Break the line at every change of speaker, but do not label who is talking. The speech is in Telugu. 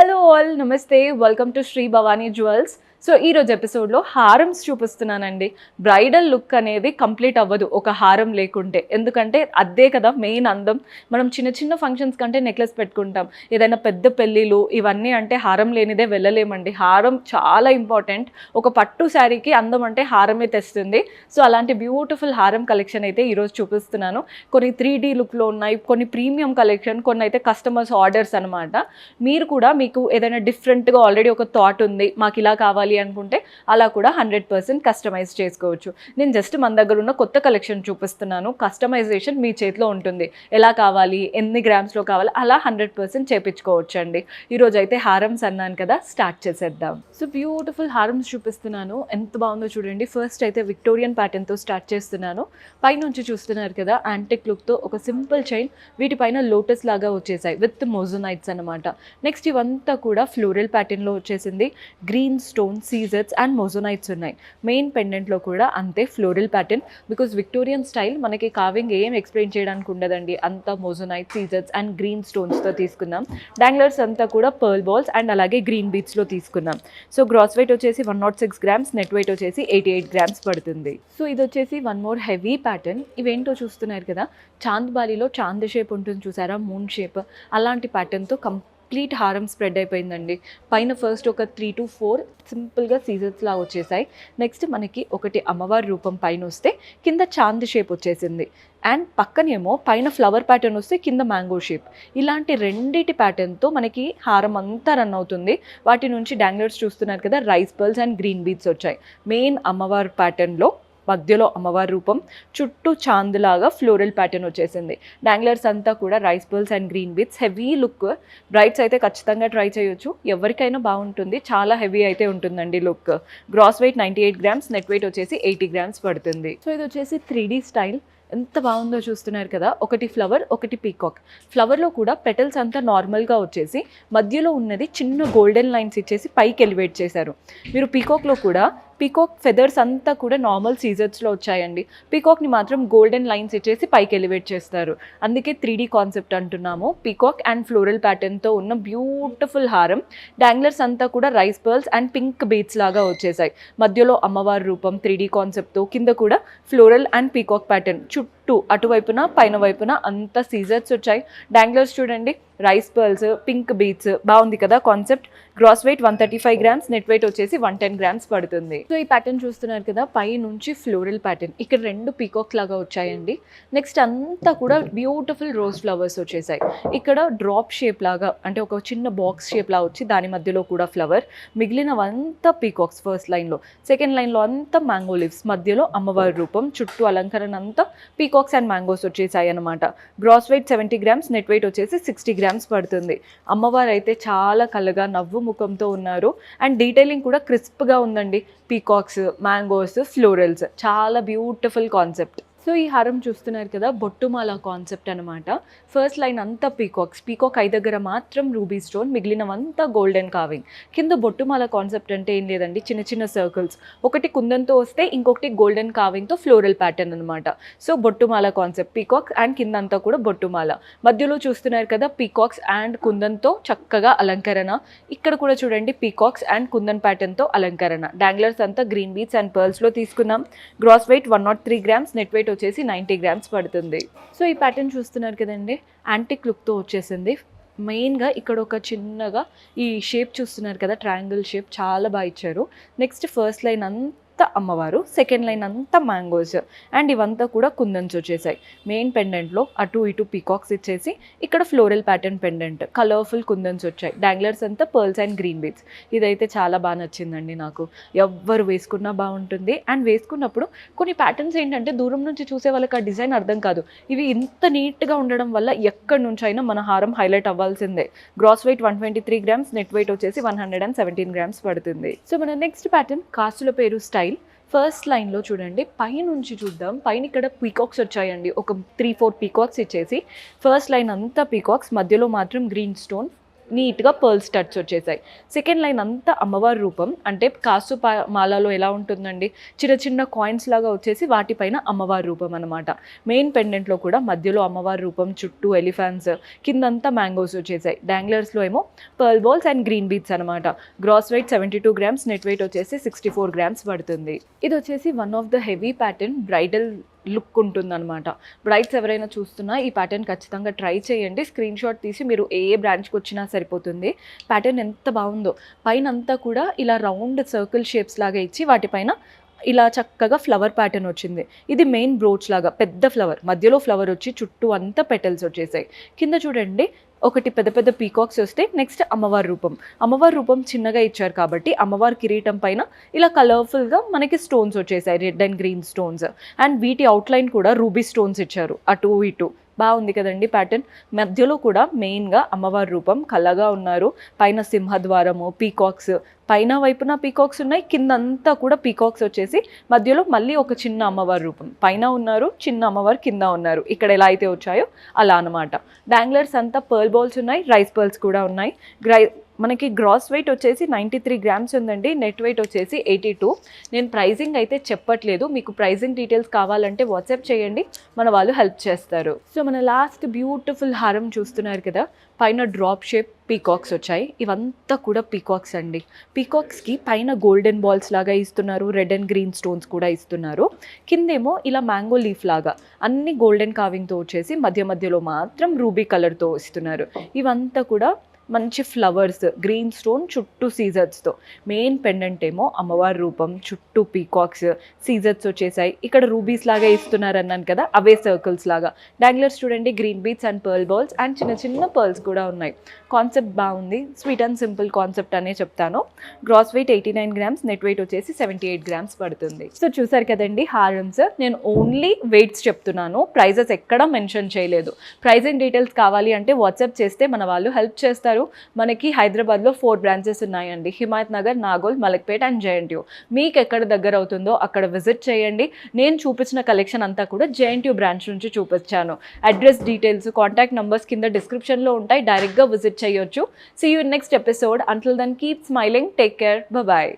హలో ఆల్, నమస్తే, welcome to Shri Bhavani jewels. So ఈరోజు ఎపిసోడ్లో హారమ్స్ చూపిస్తున్నానండి. బ్రైడల్ లుక్ అనేది కంప్లీట్ అవ్వదు ఒక హారం లేకుంటే, ఎందుకంటే అదే కదా మెయిన్ అందం. మనం చిన్న చిన్న ఫంక్షన్స్ కంటే నెక్లెస్ పెట్టుకుంటాం, ఏదైనా పెద్ద పెళ్ళిళ్ళు ఇవన్నీ అంటే హారం లేనిదే వెళ్ళలేమండి. హారం చాలా ఇంపార్టెంట్. ఒక పట్టు శారీకి అందం అంటే హారమే తెస్తుంది. సో అలాంటి బ్యూటిఫుల్ హారం కలెక్షన్ అయితే ఈరోజు చూపిస్తున్నాను. కొన్ని 3D లుక్లో ఉన్నాయి, కొన్ని ప్రీమియం కలెక్షన్, కొన్ని అయితే కస్టమర్స్ ఆర్డర్స్ అనమాట. మీరు కూడా మీకు ఏదైనా డిఫరెంట్గా ఆల్రెడీ ఒక థాట్ ఉంది, మాకు ఇలా కావాలి అనుకుంటే అలా కూడా 100% కస్టమైజ్ చేసుకోవచ్చు. నేను జస్ట్ మన దగ్గర ఉన్న కొత్త కలెక్షన్ చూపిస్తున్నాను. కస్టమైజేషన్ మీ చేతిలో ఉంటుంది, ఎలా కావాలి, ఎన్ని గ్రామ్స్లో కావాలి, అలా 100% చేపించుకోవచ్చు అండి. ఈరోజు అయితే హారమ్స్ అన్నాను కదా, స్టార్ట్ చేసేద్దాం. సో బ్యూటిఫుల్ హారమ్స్ చూపిస్తున్నాను, ఎంత బాగుందో చూడండి. ఫస్ట్ అయితే విక్టోరియన్ ప్యాటర్న్తో స్టార్ట్ చేస్తున్నాను. పైనుంచి చూస్తున్నారు కదా, యాంటిక్ లుక్తో ఒక సింపుల్ చైన్, వీటిపైన లోటస్ లాగా వచ్చేసాయి విత్ మోజోనైట్స్ అనమాట. నెక్స్ట్ ఇవంతా కూడా ఫ్లోరల్ ప్యాటర్న్లో వచ్చేసింది. గ్రీన్ స్టోన్, సీజర్స్ అండ్ మోజోనైట్స్ ఉన్నాయి. మెయిన్ పెండెంట్లో కూడా అంతే floral pattern, because Victorian style మనకి కావింగ్ ఏం ఎక్స్ప్లెయిన్ చేయడానికి ఉండదండి, అంతా మోజోనైట్, సీజర్స్ అండ్ గ్రీన్ స్టోన్స్తో తీసుకున్నాం. డాంగ్లర్స్ అంతా కూడా పర్ల్ బాల్స్ అండ్ అలాగే గ్రీన్ బీట్స్లో తీసుకున్నాం. సో గ్రాస్ వెయిట్ వచ్చేసి 106 గ్రామ్స్, నెట్ వెయిట్ వచ్చేసి 88 గ్రామ్స్ పడుతుంది. సో ఇది వచ్చేసి వన్ మోర్ హెవీ ప్యాటర్న్. ఇవేంటో చూస్తున్నారు కదా, చాంద్ బాలీలో చాంద్ షేప్ ఉంటుంది చూసారా, మూన్ షేప్, అలాంటి ప్యాటర్న్తో కంప్లీట్ హారం స్ప్రెడ్ అయిపోయిందండి. పైన ఫస్ట్ ఒక 3 to 4 సింపుల్గా సీజర్స్ లా వచ్చేసాయి. నెక్స్ట్ మనకి ఒకటి అమ్మవారి రూపం పైన వస్తే కింద చాంద్ షేప్ వచ్చేసింది, అండ్ పక్కనేమో పైన ఫ్లవర్ ప్యాటర్న్ వస్తే కింద మ్యాంగో షేప్. ఇలాంటి రెండిటి ప్యాటర్న్తో మనకి హారం అంతా రన్ అవుతుంది. వాటి నుంచి డాంగ్లర్స్ చూస్తున్నారు కదా, rice pearls and green beads వచ్చాయి. మెయిన్ అమ్మవారి ప్యాటర్న్లో మధ్యలో అమ్మవారి రూపం, చుట్టూ చాంద్ లాగా ఫ్లోరల్ ప్యాటర్న్ వచ్చేసింది. డాంగ్లర్స్ అంతా కూడా rice pearls and green beats, heavy look. Brides అయితే ఖచ్చితంగా ట్రై చేయొచ్చు, ఎవరికైనా బాగుంటుంది. చాలా హెవీ అయితే ఉంటుందండి look. Gross weight 98 grams, net weight వచ్చేసి 80 గ్రామ్స్ పడుతుంది. సో ఇది వచ్చేసి 3D స్టైల్. ఎంత బాగుందో చూస్తున్నారు కదా, ఒకటి ఫ్లవర్, ఒకటి పీకాక్. ఫ్లవర్లో కూడా పెటల్స్ అంతా నార్మల్గా వచ్చేసి మధ్యలో ఉన్నది చిన్న గోల్డెన్ లైన్స్ ఇచ్చేసి పైకి ఎలివేట్ చేశారు. మీరు పీకాక్లో కూడా పీకాక్ ఫెదర్స్ అంతా కూడా నార్మల్ సీజర్స్లో వచ్చాయండి, పీకాక్ని మాత్రం గోల్డెన్ లైన్స్ ఇచ్చేసి పైకి ఎలివేట్ చేస్తారు. అందుకే 3D కాన్సెప్ట్ అంటున్నాము. పీకాక్ అండ్ ఫ్లోరల్ ప్యాటర్న్తో ఉన్న బ్యూటిఫుల్ హారం. డాంగ్లర్స్ అంతా కూడా rice pearls and pink beads లాగా వచ్చేసాయి. మధ్యలో అమ్మవారి రూపం 3D కాన్సెప్ట్తో, కింద కూడా ఫ్లోరల్ అండ్ పీకాక్ ప్యాటర్న్, చుట్టూ అటువైపున పైన వైపున అంతా సీజర్స్ వచ్చాయి. డాంగ్లర్స్ చూడండి, రైస్ పర్ల్స్, పింక్ బీడ్స్, బాగుంది కదా concept. Gross weight 135 grams, net weight వచ్చేసి 110 గ్రామ్స్ పడుతుంది. సో ఈ ప్యాటర్న్ చూస్తున్నారు కదా, పై నుంచి ఫ్లోరల్ ప్యాటర్న్, ఇక్కడ 2 పీకాక్స్ లాగా వచ్చాయండి. నెక్స్ట్ అంతా కూడా బ్యూటిఫుల్ రోజ్ ఫ్లవర్స్ వచ్చేసాయి. ఇక్కడ డ్రాప్ షేప్ లాగా, అంటే ఒక చిన్న బాక్స్ షేప్ లాగా వచ్చి దాని మధ్యలో కూడా ఫ్లవర్. మిగిలినవంతా పీకాక్స్ ఫస్ట్ లైన్లో. సెకండ్ లైన్లో అంతా మ్యాంగో లీవ్స్, మధ్యలో అమ్మవారి రూపం, చుట్టూ అలంకరణ అంతా పీకాక్స్ అండ్ మ్యాంగోస్ వచ్చేసాయి అనమాట. Gross weight 70 grams, net weight వచ్చేసి 60 గ్రామ్స్ పడుతుంది. అమ్మవారు అయితే చాలా కలగా నవ్వు ముఖంతో ఉన్నారు, అండ్ డీటెయిలింగ్ కూడా క్రిస్ప్గా ఉందండి. పీకాక్స్, మ్యాంగోస్, ఫ్లోరల్స్, చాలా బ్యూటిఫుల్ కాన్సెప్ట్. సో ఈ హారం చూస్తున్నారు కదా, బొట్టుమాల కాన్సెప్ట్ అనమాట. ఫస్ట్ లైన్ అంతా పీకాక్స్, పీకాక్ ఐ దగ్గర మాత్రం రూబీ స్టోన్, మిగిలినవంతా గోల్డెన్ కావింగ్. కింద బొట్టుమాల కాన్సెప్ట్ అంటే ఏం లేదండి, చిన్న చిన్న సర్కిల్స్, ఒకటి కుందంతో వస్తే ఇంకొకటి గోల్డెన్ కావింగ్తో ఫ్లోరల్ ప్యాటర్న్ అనమాట. సో బొట్టుమాల కాన్సెప్ట్, పీకాక్స్ అండ్ కింద అంతా కూడా బొట్టుమాల. మధ్యలో చూస్తున్నారు కదా, పీకాక్స్ అండ్ కుందంతో చక్కగా అలంకరణ. ఇక్కడ కూడా చూడండి, పీకాక్స్ అండ్ కుందన్ ప్యాటర్న్తో అలంకరణ. డాంగ్లర్స్ అంతా గ్రీన్ బీట్స్ అండ్ పర్ల్స్లో తీసుకున్నాం. Gross weight 103 grams, net weight వచ్చేసి 90 గ్రామ్స్ పడుతుంది. సో ఈ ప్యాటర్న్ చూస్తున్నారు కదండి, యాంటిక్ లుక్తో వచ్చేసింది. మెయిన్గా ఇక్కడ ఒక చిన్నగా ఈ షేప్ చూస్తున్నారు కదా, ట్రయాంగిల్ షేప్, చాలా బాగా ఇచ్చారు. నెక్స్ట్ ఫస్ట్ లైన్ అంతా అమ్మవారు, సెకండ్ లైన్ అంతా మ్యాంగోస్, అండ్ ఇవంతా కూడా కుందన్స్ వచ్చేసాయి. మెయిన్ పెండెంట్లో అటు ఇటు పీకాక్స్ ఇచ్చేసి ఇక్కడ ఫ్లోరల్ ప్యాటర్న్ పెండెంట్, కలర్ఫుల్ కుందన్స్ వచ్చాయి. డాంగ్లర్స్ అంతా పర్ల్స్ అండ్ గ్రీన్ బీడ్స్. ఇదైతే చాలా బాగా నచ్చిందండి నాకు, ఎవ్వరు వేసుకున్నా బాగుంటుంది. అండ్ వేసుకున్నప్పుడు కొన్ని ప్యాటర్న్స్ ఏంటంటే దూరం నుంచి చూసే వాళ్ళకి ఆ డిజైన్ అర్థం కాదు. ఇవి ఇంత నీట్గా ఉండడం వల్ల ఎక్కడి నుంచి అయినా మన హారం హైలైట్ అవ్వాల్సిందే. Gross weight 123 grams, net weight వచ్చేసి 117 గ్రామ్స్ పడుతుంది. సో మన నెక్స్ట్ ప్యాటర్న్ కాసుల పేరు స్టైల్. ఫస్ట్ లైన్లో చూడండి, పైనుంచి చూద్దాం. పైన ఇక్కడ పీకాక్స్ వచ్చాయండి, ఒక 3-4 పీకాక్స్ ఇచ్చేసి ఫస్ట్ లైన్ అంతా పీకాక్స్, మధ్యలో మాత్రం గ్రీన్ స్టోన్, నీట్గా పర్ల్ స్టడ్స్ వచ్చేసాయి. సెకండ్ లైన్ అంతా అమ్మవారి రూపం, అంటే కాసు మాలలో ఎలా ఉంటుందండి, చిన్న చిన్న కాయిన్స్ లాగా వచ్చేసి వాటిపైన అమ్మవారి రూపం అనమాట. మెయిన్ పెండెంట్లో కూడా మధ్యలో అమ్మవారి రూపం, చుట్టూ ఎలిఫెంట్స్, కిందంతా మ్యాంగోస్ వచ్చేసాయి. డాంగ్లర్స్లో ఏమో pearl balls and green beads అనమాట. Gross weight 72 grams, net weight వచ్చేసి 64 గ్రామ్స్ పడుతుంది. ఇది వచ్చేసి one of the heavy pattern, bridal look ఉంటుందన్నమాట. బ్రైడ్స్ ఎవరైనా చూస్తున్నా ఈ ప్యాటర్న్ ఖచ్చితంగా ట్రై చేయండి. స్క్రీన్ షాట్ తీసి మీరు ఏ బ్రాంచ్కి వచ్చినా సరిపోతుంది. ప్యాటర్న్ ఎంత బాగుందో, పైన అంతా కూడా ఇలా రౌండ్ సర్కిల్ షేప్స్ లాగా ఇచ్చి వాటిపైన ఇలా చక్కగా ఫ్లవర్ ప్యాటర్న్ వచ్చింది. ఇది మెయిన్ బ్రోచ్ లాగా పెద్ద ఫ్లవర్, మధ్యలో ఫ్లవర్ వచ్చి చుట్టూ అంతా పెటల్స్ వచ్చేసాయి. కింద చూడండి ఒకటి పెద్ద పెద్ద పీకాక్స్ వస్తే, నెక్స్ట్ అమ్మవారి రూపం చిన్నగా ఇచ్చారు కాబట్టి అమ్మవారి కిరీటం పైన ఇలా కలర్ఫుల్గా మనకి స్టోన్స్ వచ్చేసాయి, red and green stones. And వీటి అవుట్లైన్ కూడా రూబీ స్టోన్స్ ఇచ్చారు అటు ఇటు. బాగుంది కదండి ప్యాటర్న్. మధ్యలో కూడా మెయిన్గా అమ్మవారి రూపం కళ్ళగా ఉన్నారు, పైన సింహద్వారము, పీకాక్స్, పైన వైపున పీకాక్స్ ఉన్నాయి, కిందంతా కూడా పీకాక్స్ వచ్చేసి మధ్యలో మళ్ళీ ఒక చిన్న అమ్మవారి రూపం, పైన ఉన్నారు, చిన్న అమ్మవారు కింద ఉన్నారు. ఇక్కడ ఎలా అయితే వచ్చాయో అలా అనమాట. డాంగ్లర్స్ అంతా పర్ల్ బాల్స్ ఉన్నాయి, రైస్ పర్ల్స్ కూడా ఉన్నాయి. మనకి గ్రాస్ వెయిట్ వచ్చేసి 93 గ్రామ్స్ ఉందండి, నెట్ వెయిట్ వచ్చేసి 82. నేను ప్రైజింగ్ అయితే చెప్పట్లేదు, మీకు ప్రైజింగ్ డీటెయిల్స్ కావాలంటే వాట్సాప్ చేయండి, మన వాళ్ళు హెల్ప్ చేస్తారు. సో మన లాస్ట్ బ్యూటిఫుల్ హారం చూస్తున్నారు కదా, పైన డ్రాప్ షేప్ పీకాక్స్ వచ్చాయి. ఇవంతా కూడా పీకాక్స్ అండి. పీకాక్స్కి పైన గోల్డెన్ బాల్స్ లాగా ఇస్తున్నారు, రెడ్ అండ్ గ్రీన్ స్టోన్స్ కూడా ఇస్తున్నారు. కిందేమో ఇలా మ్యాంగో లీఫ్ లాగా అన్ని గోల్డెన్ కావింగ్తో వచ్చేసి మధ్యలో మాత్రం రూబీ కలర్తో ఇస్తున్నారు. ఇవంతా కూడా మంచి ఫ్లవర్స్, గ్రీన్ స్టోన్ చుట్టూ సీజర్స్తో. మెయిన్ పెండెంట్ ఏమో అమ్మవారి రూపం, చుట్టూ పీకాక్స్, సీజర్స్ వచ్చేసాయి. ఇక్కడ రూబీస్ లాగా ఇస్తున్నారు అన్నాను కదా, అవే సర్కిల్స్ లాగా. డాంగ్లర్స్ చూడండి, green beats and pearl balls and చిన్న చిన్న పర్ల్స్ కూడా ఉన్నాయి. కాన్సెప్ట్ బాగుంది, స్వీట్ అండ్ సింపుల్ కాన్సెప్ట్ అనే చెప్తాను. Gross weight 89 grams, net weight వచ్చేసి 78 గ్రామ్స్ పడుతుంది. సో చూసారు కదండి హారమ్స్. నేను ఓన్లీ వెయిట్స్ చెప్తున్నాను, ప్రైజెస్ ఎక్కడా మెన్షన్ చేయలేదు. ప్రైజింగ్ డీటెయిల్స్ కావాలి అంటే వాట్సాప్ చేస్తే మన వాళ్ళు హెల్ప్ చేస్తారు. మనకి హైదరాబాద్లో 4 బ్రాంచెస్ ఉన్నాయండి, హిమాయత్ నగర్, నాగోల్, మలక్పేట్ అండ్ జేఎన్టీయూ. మీకు ఎక్కడ దగ్గర అవుతుందో అక్కడ విజిట్ చేయండి. నేను చూపించిన కలెక్షన్ అంతా కూడా జేఎన్టీయూ బ్రాంచ్ నుంచి చూపించాను. అడ్రస్ డీటెయిల్స్, కాంటాక్ట్ నంబర్స్ కింద డిస్క్రిప్షన్లో ఉంటాయి, డైరెక్ట్గా విజిట్ చేయొచ్చు. See you in next episode. Until then keep smiling, take care, bye.